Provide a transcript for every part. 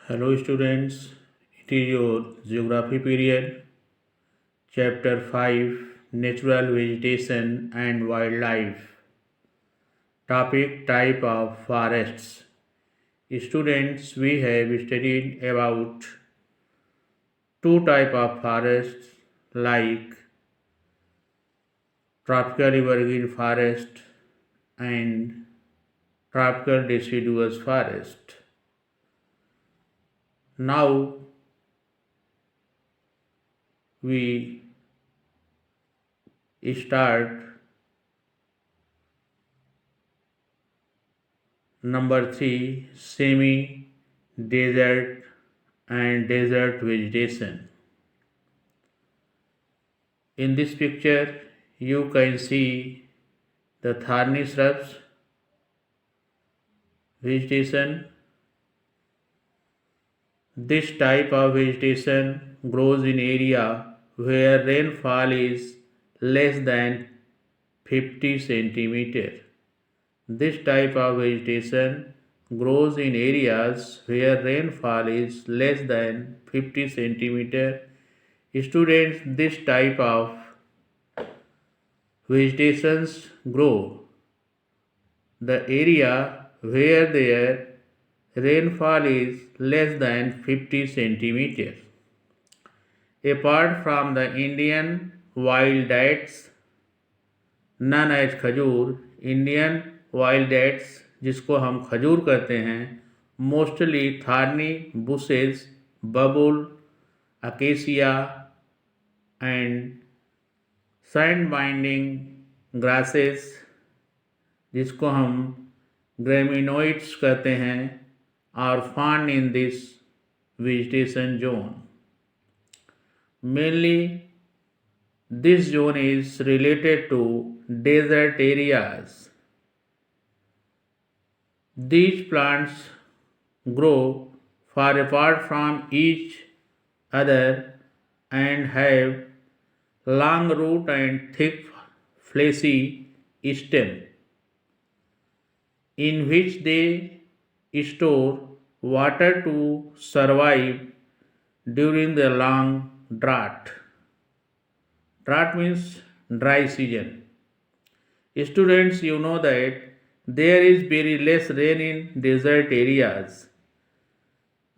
Hello students, it is your geography period, chapter 5 Natural Vegetation and Wildlife. Topic Type of Forests. Students, we have studied about two type of forests like tropical evergreen forest and tropical deciduous forest. Now we start number 3 semi desert and desert vegetation. In this picture you can see the thorny shrubs vegetation. This type of vegetation grows in area where rainfall is less than 50 centimeter. This type of vegetation grows in areas where rainfall is less than 50 centimeter. Students, this type of vegetations grow the area where their rainfall is less than 50 centimeters. Apart from the Indian wild dates, known as khajur, Indian wild dates जिसको हम खजूर कहते हैं, mostly thorny bushes, babul, acacia and sand binding grasses जिसको हम ग्रेमिनोइड्स कहते हैं are found in this vegetation zone. Mainly, this zone is related to desert areas. These plants grow far apart from each other and have long root and thick fleshy stem in which they store water to survive during the long drought. Drought means dry season. Students, you know that there is very less rain in desert areas.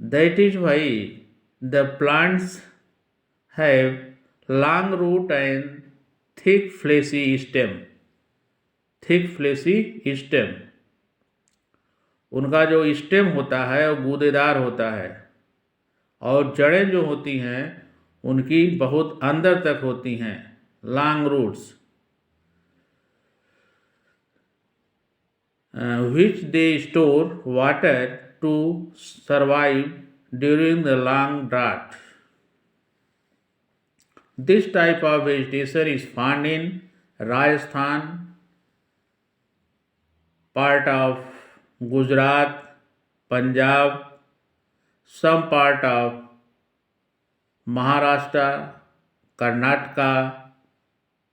That is why the plants have long root and thick fleshy stem. Thick fleshy stem. उनका जो stem होता है वो गूदेदार होता है और जड़ें जो होती हैं उनकी बहुत अंदर तक होती हैं, long roots, which they store water to survive during the long drought. This type of vegetation is found in Rajasthan, part of Gujarat, Punjab, some part of Maharashtra, Karnataka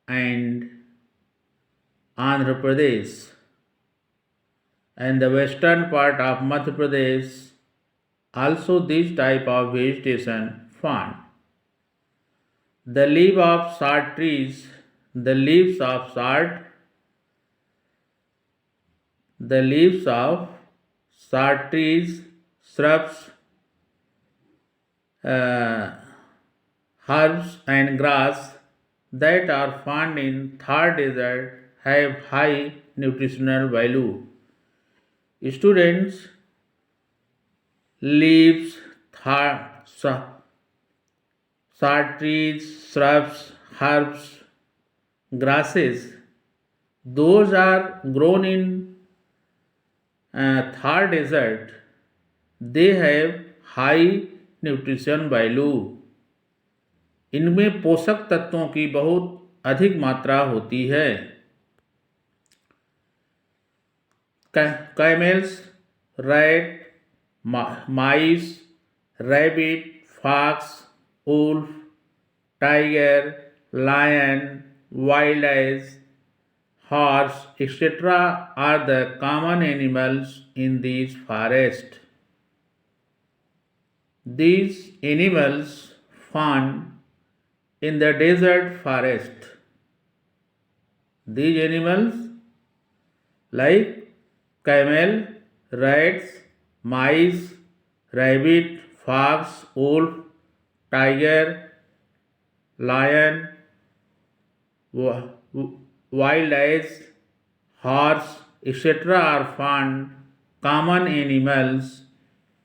and Andhra Pradesh, and the western part of Madhya Pradesh. Also this type of vegetation found. The leaves of salt trees, the leaves of salt trees, shrubs, herbs and grass that are found in Thar desert have high nutritional value. Students, leaves, salt trees, shrubs, herbs, grasses, those are grown in Thar desert. They have high nutrition value. इनमें पोषक तत्वों की बहुत अधिक मात्रा होती है. Camels, rat, mice, rabbit, fox, wolf, tiger, lion, wild ass, horse, etc. are the common animals in these forests. These animals found in the desert forest. These animals like camel, rats, mice, rabbit, fox, wolf, tiger, lion, wild ass, horse, etc. are found common animals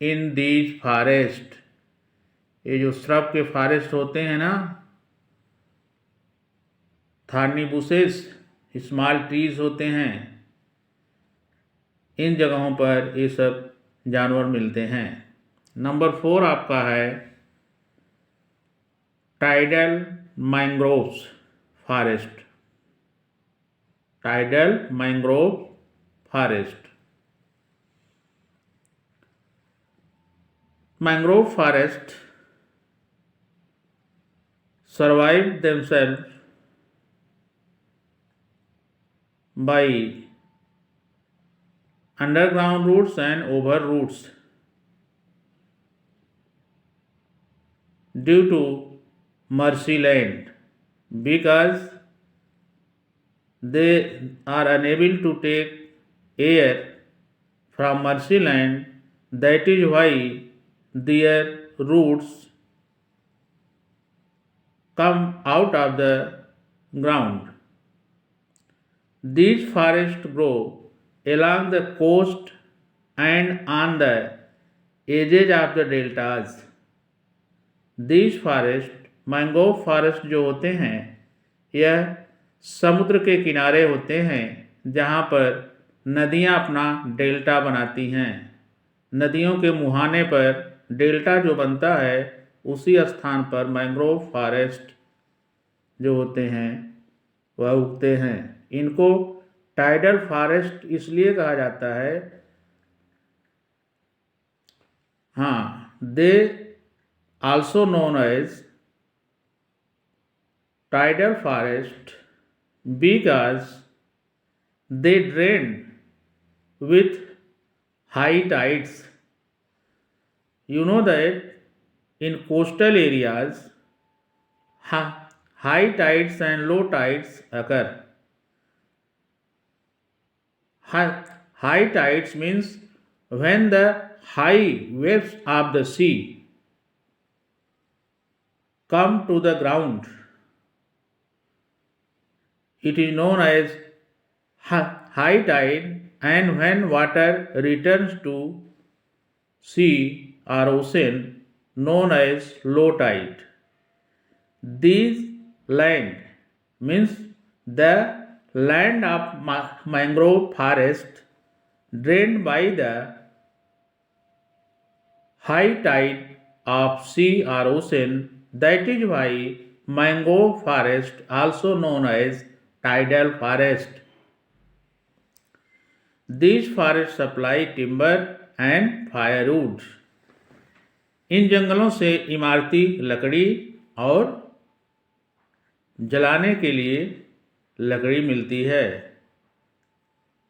in these forest. ये जो shrub के forest होते हैं ना, थार्नी bushes, small trees होते हैं, इन जगहों पर ये सब जानवर मिलते हैं। नंबर 4 आपका है tidal mangroves forest. Tidal mangrove forest. Mangrove forest survive themselves by underground roots and over roots due to marshland, because they are unable to take air from marshland. That is why their roots come out of the ground. These forests grow along the coast and on the edges of the deltas. These forests, mangrove forest जो होते हैं, यह समुद्र के किनारे होते हैं जहाँ पर नदियाँ अपना डेल्टा बनाती हैं। नदियों के मुहाने पर डेल्टा जो बनता है, उसी स्थान पर मैंग्रोव फॉरेस्ट जो होते हैं वह उगते हैं। इनको टाइडल फॉरेस्ट इसलिए कहा जाता है, they also known as tidal forest because they drain with high tides. You know that in coastal areas, high tides and low tides occur. High tides means when the high waves of the sea come to the ground. It is known as high tide, and when water returns to sea or ocean, known as low tide. These land means the land of mangrove forest drained by the high tide of sea or ocean. That is why mangrove forest also known as tidal forest. These forests supply timber and firewood. इन जंगलों से इमारती लकड़ी और जलाने के लिए लकड़ी मिलती है।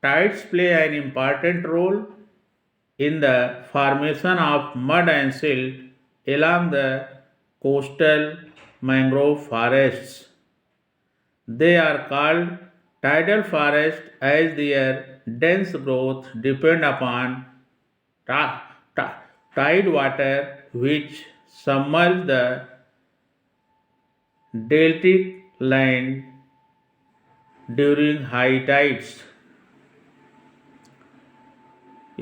Tides play an important role in the formation of mud and silt along the coastal mangrove forests. They are called tidal forests as their dense growth depend upon tide water which submerge the deltic land during high tides.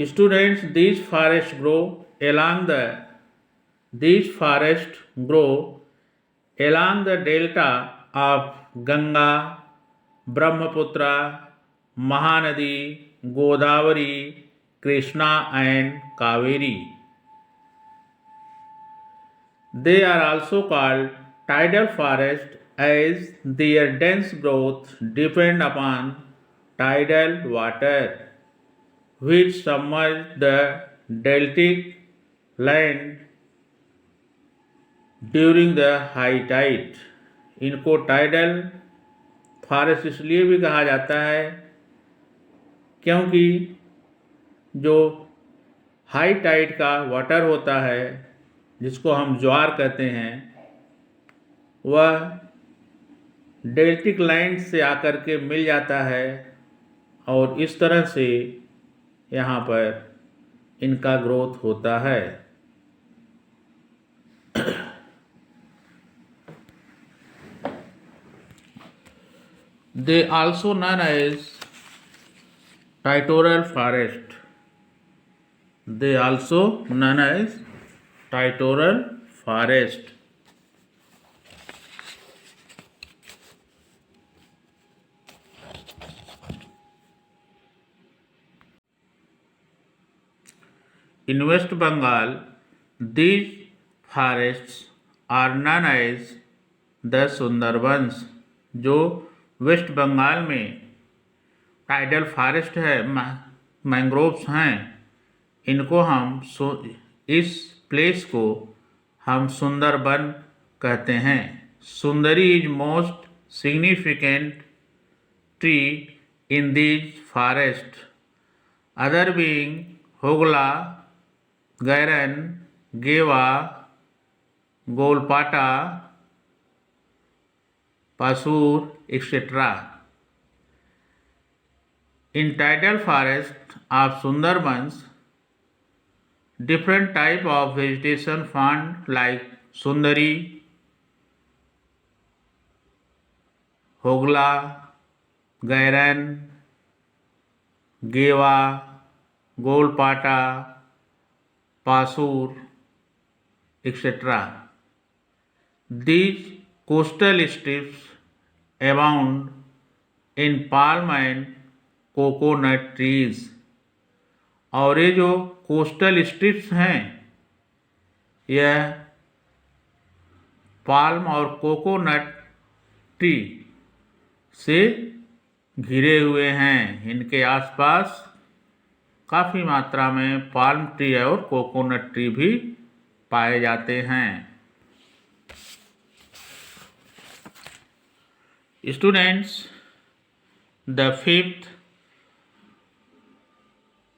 Students, these forests grow along the delta of Ganga, Brahmaputra, Mahanadi, Godavari, Krishna and Kaveri. They are also called tidal forests as their dense growth depend upon tidal water which submerge the deltic land during the high tide. इनको tidal forest इसलिए भी कहा जाता है क्योंकि जो high Tide का water होता है जिसको हम ज्वार कहते हैं, वह डेल्टिक लाइन से आकर के मिल जाता है और इस तरह से यहाँ पर इनका ग्रोथ होता है। They also known as littoral forest. They also known as littoral forest. In West Bengal, these forests are known as the Sundarbans. जो वेस्ट बंगाल में टाइडल फॉरेस्ट है, मैंग्रोव्स हैं, इनको हम इस प्लेस को हम सुंदरबन कहते हैं। Sundari is most significant tree in this forest, other being hogla, garan, gewa, golpata, pasur, etc. In tidal forest of Sundarbans, different type of vegetation found like Sundari, Hogla, Gairan, Gewa, Golpata, Pasur, etc. These coastal strips abound in palm and coconut trees. और ये जो coastal strips हैं, यह palm और coconut tree से घिरे हुए हैं। इनके आसपास काफ़ी मात्रा में पाल्म ट्री और कोकोनट ट्री भी पाए जाते हैं। Students, the fifth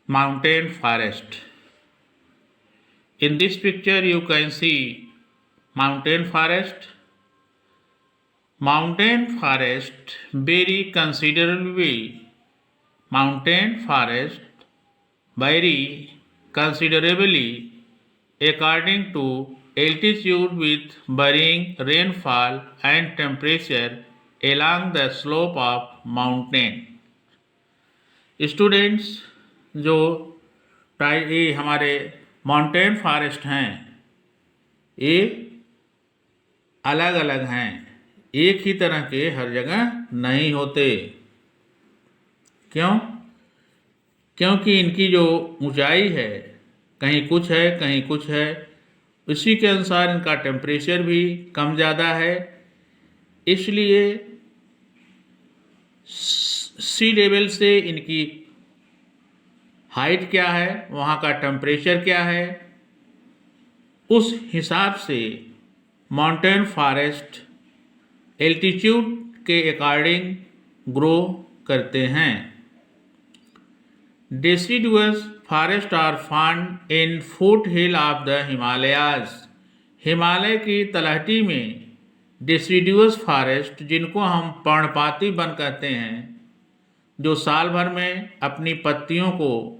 mountain forest. In this picture you can see mountain forest. Mountain forest vary considerably. Mountain forest vary considerably according to altitude with varying rainfall and temperature along the slope of mountain. Students, जो ये हमारे mountain forest हैं, ये अलग अलग हैं, एक ही तरह के हर जगह नहीं होते। क्यों? क्योंकि इनकी जो ऊंचाई है, कहीं कुछ है कहीं कुछ है, उसी के अनुसार इनका टेम्परेचर भी कम ज़्यादा है। इसलिए सी लेवल से इनकी हाइट क्या है, वहाँ का टेम्परेचर क्या है, उस हिसाब से माउंटेन फॉरेस्ट एल्टीट्यूड के अकॉर्डिंग ग्रो करते हैं। Deciduous forest are found in foothill of the Himalayas. Himalaya की तलहटी में डेसिडुअस फॉरेस्ट, जिनको हम पर्णपाती वन कहते हैं, जो साल भर में अपनी पत्तियों को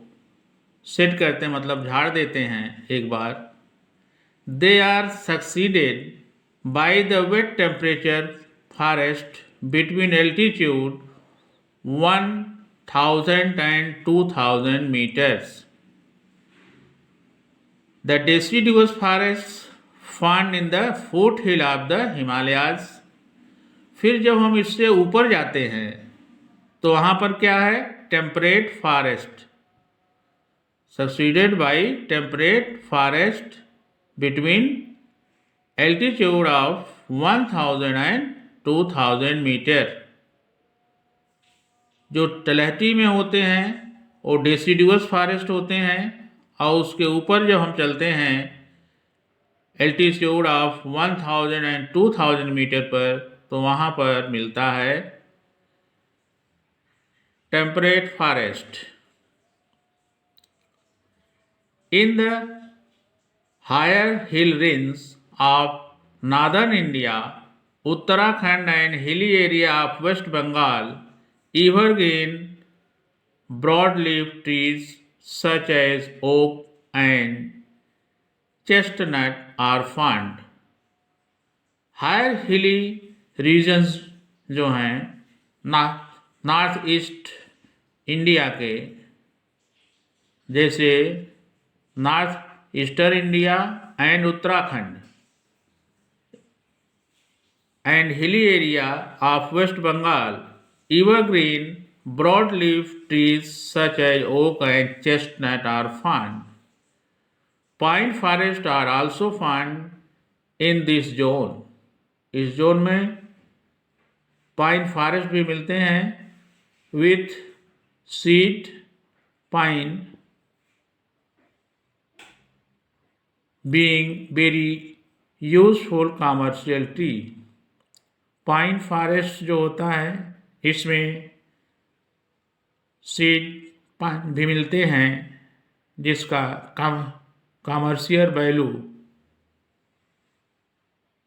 सेट करते हैं, मतलब झाड़ देते हैं एक बार, they are succeeded by the wet temperature forest between altitude 1000 and 2000 meters. The deciduous forests found in the foothill of the Himalayas. फिर जब हम इससे ऊपर जाते हैं तो वहाँ पर क्या है? Temperate forest, succeeded by temperate forest between altitude of 1000 and 2000 meter. जो तलहटी में होते हैं वो डेसिडुअस फॉरेस्ट होते हैं, और उसके ऊपर जब हम चलते हैं एल्टीट्यूड ऑफ 1000 and 2000 मीटर पर, तो वहाँ पर मिलता है temperate forest. In the Higher hill range of northern India, Uttarakhand and hilly area of West Bengal, evergreen broadleaf trees such as oak and chestnut are found. Higher hilly regions जो हैं north east India के, जैसे north eastern India and Uttarakhand and hilly area of West Bengal, evergreen broadleaf trees such as oak and chestnut are found. Pine forests are also found in this zone. इस zone में pine forest भी मिलते हैं with seed pine being very useful commercial tree. Pine forest जो होता है इसमें seed pine भी मिलते हैं जिसका कमर्शियल वैल्यू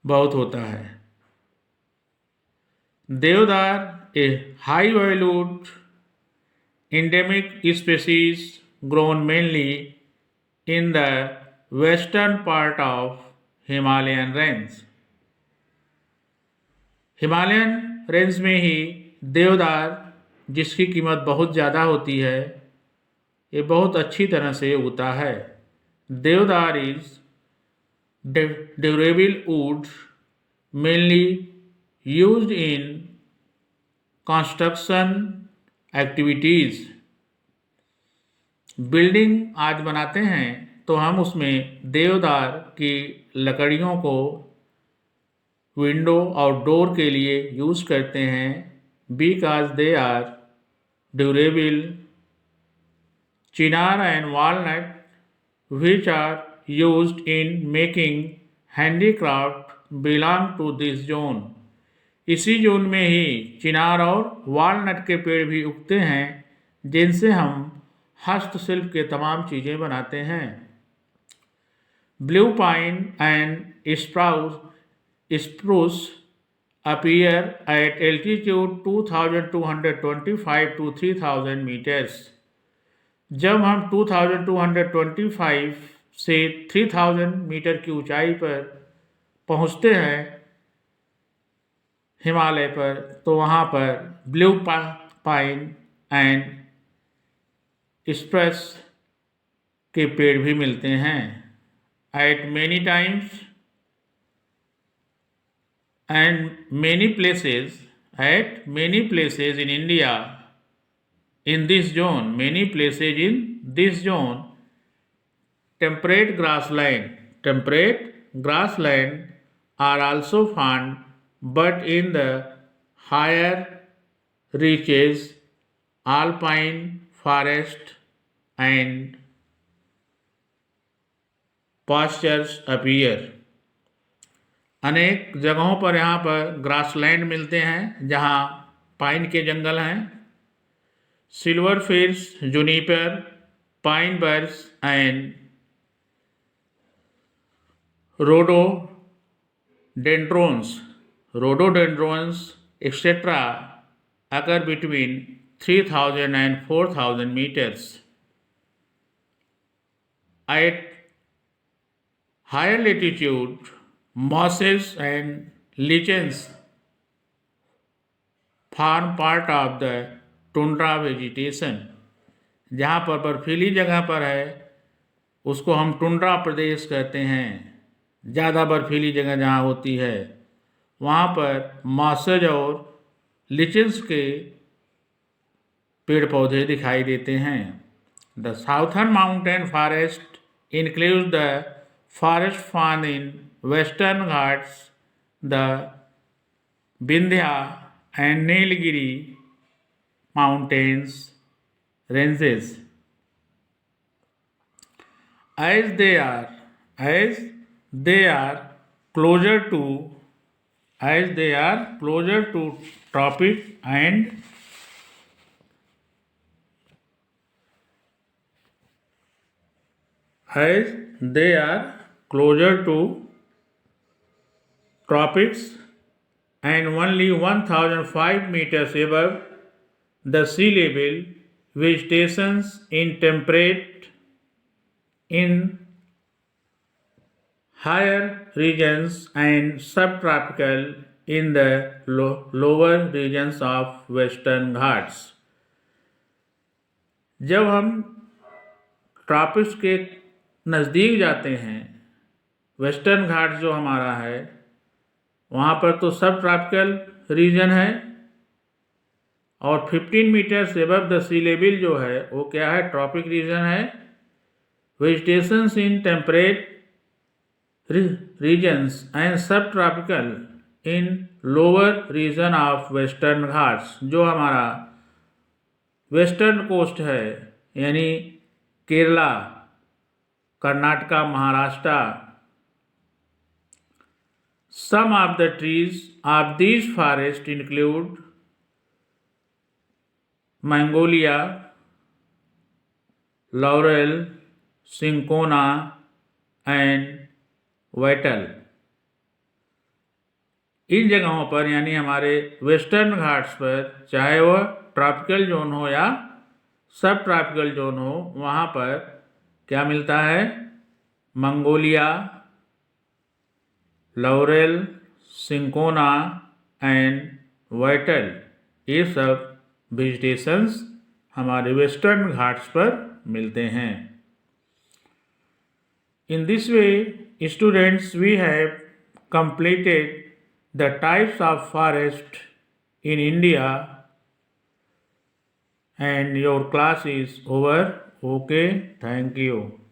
बहुत होता है। Deodar a high valued endemic species grown mainly in the western part of Himalayan range. Himalayan range में ही देवदार, जिसकी कीमत बहुत ज़्यादा होती है, ये बहुत अच्छी तरह से उगता है। देवदार is durable wood mainly used in construction activities. Building आज बनाते हैं तो हम उसमें देवदार की लकड़ियों को विंडो और डोर के लिए यूज़ करते हैं, because they are durable. Chinar and walnut which are used in making handicraft belong to this zone. इसी जोन में ही चिनार और वॉलनट के पेड़ भी उगते हैं जिनसे हम हस्तशिल्प के तमाम चीज़ें बनाते हैं। Blue pine and spruce appear at altitude 2225 to 3000 meters. जब हम 2225 से 3000 मीटर की ऊंचाई पर पहुंचते हैं हिमालय पर, तो वहाँ पर ब्लू पाइन एंड स्प्रूस के पेड़ भी मिलते हैं। Eight many times and many places in India in this zone, many places in this zone, temperate grassland are also found, but in the higher reaches, alpine forest and pastures appear. अनेक जगहों पर यहाँ पर grassland मिलते हैं जहाँ pine के जंगल हैं। Silver firs, juniper, pine birch and rhododendrons etc. occur between 3000 and 4000 meters. At higher latitude, mosses and lichens form part of the tundra vegetation. जहाँ पर बर्फीली जगह पर है उसको हम टुंड्रा प्रदेश कहते हैं। ज़्यादा बर्फीली जगह जहाँ होती है वहाँ पर मॉसेज और लिचन्स के पेड़ पौधे दिखाई देते हैं। The southern mountain forest include the forest found in western Ghats, the Vindhya and Nilgiri mountains ranges, as they are closer to tropic and as they are closer to tropics and only 1005 meters above the sea level. Vegetations in temperate in higher regions and subtropical in the lower regions of Western Ghats. जब हम tropics के नज़दीक जाते हैं, western घाट जो हमारा है वहाँ पर तो सब ट्रॉपिकल रीजन है और 15 meters above the sea level जो है वो क्या है, ट्रॉपिक रीजन है. Vegetations in temperate regions and subtropical in lower region of western Ghats. जो हमारा वेस्टर्न कोस्ट है यानी Kerala, Karnataka, Maharashtra. Some of the trees of these forests include magnolia, laurel, cinchona and wattle. इन जगहों पर यानी हमारे वेस्टर्न घाट्स पर, चाहे वह ट्रॉपिकल जोन हो या सब ट्रॉपिकल जोन हो, वहाँ पर क्या मिलता है, magnolia, laurel, cinchona and wattle. ये सब वेजिटेशंस हमारे वेस्टर्न घाट्स पर मिलते हैं. In this way students we have completed the types of forest in India and your class is over. Okay, thank you.